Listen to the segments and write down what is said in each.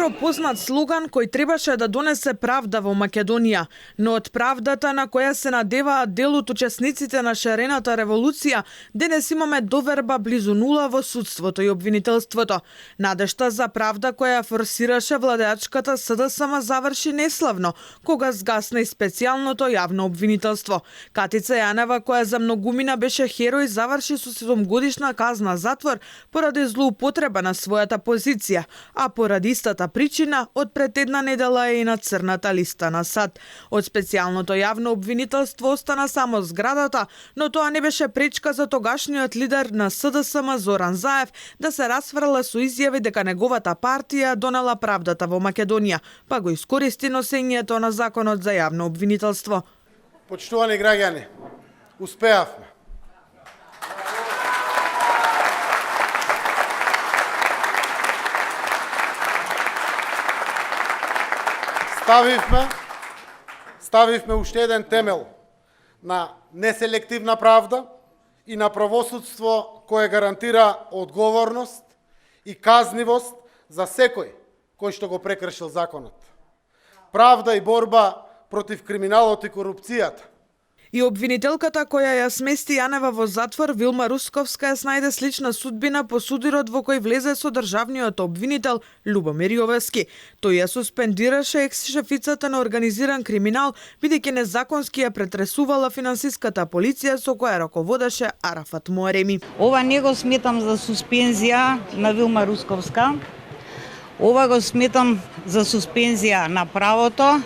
добро познат слоган кој требаше да донесе правда во Македонија, но од правдата на која се надеваат дел од учесниците на шарената револуција, денес имаме доверба близу нула во судството и обвинителството. Надежта за правда која форсираше владеачката СДСМ заврши неславно, кога згасна и специјалното јавно обвинителство. Катица Јанева, која за многумина беше херој, заврши со 7-годишна казна затвор поради злоупотреба на својата позиција, а поради истата причина, од пред една недела е и на црната листа на САД. Од специјалното јавно обвинителство остана само зградата, но тоа не беше пречка за тогашниот лидер на СДСМ Зоран Заев да се расфрла со изјави дека неговата партија донела правдата во Македонија, па го искористи носењето на законот за јавно обвинителство. Почитувани граѓани, успеавме. Ставивме уште еден темел на неселективна правда и на правосудство кое гарантира одговорност и казнивост за секој кој што го прекршил законот. Правда и борба против криминалот и корупцијата. И обвинителката која ја смести Јанева во затвор, Вилма Русковска, ја снајде слична судбина по судирот во кој влезе со државниот обвинител Љубомир Јовевски. Тој ја суспендираше екс-шефицата на организиран криминал, бидејќи незаконски ја претресувала финансиската полиција со која раководеше Арафат Муареми. Ова не го сметам за суспензија на Вилма Русковска. Ова го сметам за суспензија на правото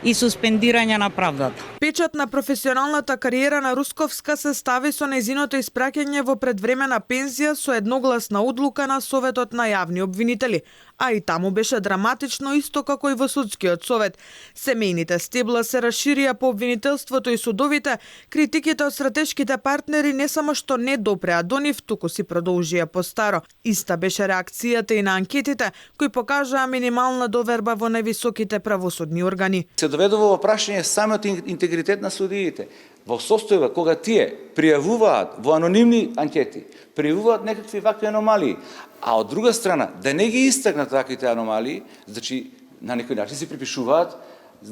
и суспендирање на правдата. Печат на професионалната кариера на Русковска се стави со нејзиното испраќање во предвремена пензија со едногласна одлука на Советот на јавни обвинители, а и таму беше драматично исто како и во судскиот совет. Семејните стебла се расширија по обвинителството и судовите, критиките од стратешките партнери не само што не допреа до нив, туку си продолжија по старо. Иста беше реакцијата и на анкетите, кои покажаа минимална доверба во највисоките правосудни органи. Се доведува во прашање самиот интегритет на судиите. Во состојба кога тие пријавуваат во анонимни анкети, пријавуваат некакви вакви аномалии, а од друга страна да не ги истакнат таквите аномалии, значи на некој начин се припишуваат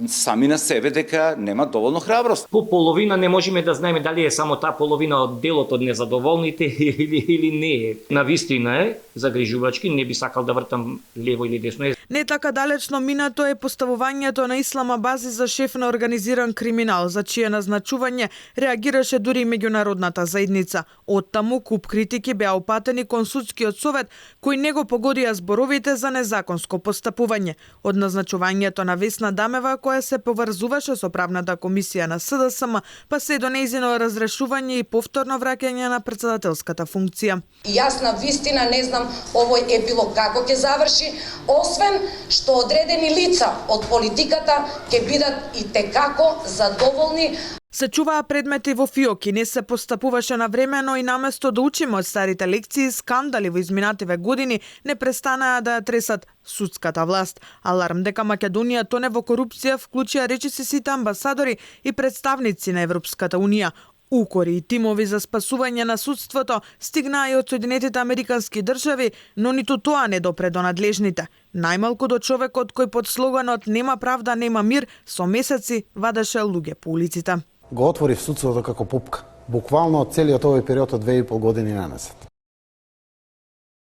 сами на себе дека нема доволно храброст. По половина не можеме да знаеме дали е само таа половина од делот од незадоволните или не е. На вистина е загрижувачки, не би сакал да вртам лево или десно. Не така далечно минато е поставувањето на Ислама Бази за шеф на организиран криминал, за чие назначување реагираше дури и меѓународната заедница. Оттаму куп критики беа упатени кон судскиот совет, кој не го погодија зборовите за незаконско постапување. Од назначувањето на Весна Дамева, која се поврзуваше со правната комисија на СДСМ, па се до нејзино разрешување и повторно враќање на председателската функција. Јас на вистина не знам овој епилог како ќе заврши, освен што одредени лица од политиката ќе бидат и текако задоволни. Се чуваа предмети во фиоки, не се постапуваше на времено и наместо да учиме од старите лекции, скандали во изминативе години не престанаа да ја тресат судската власт. Аларм дека Македонија тоне во корупција вклучија речиси сите амбасадори и представници на Европската Унија. Укори и тимови за спасување на судството стигнаа и од Соединетите Американски држави, но ниту тоа не допре до надлежните. Најмалку до човекот кој под слоганот "Нема правда, нема мир" со месеци вадеше луѓе по улиците. Го отвори судството како пупка. Буквално од целиот овој период од 2,5 години наназад.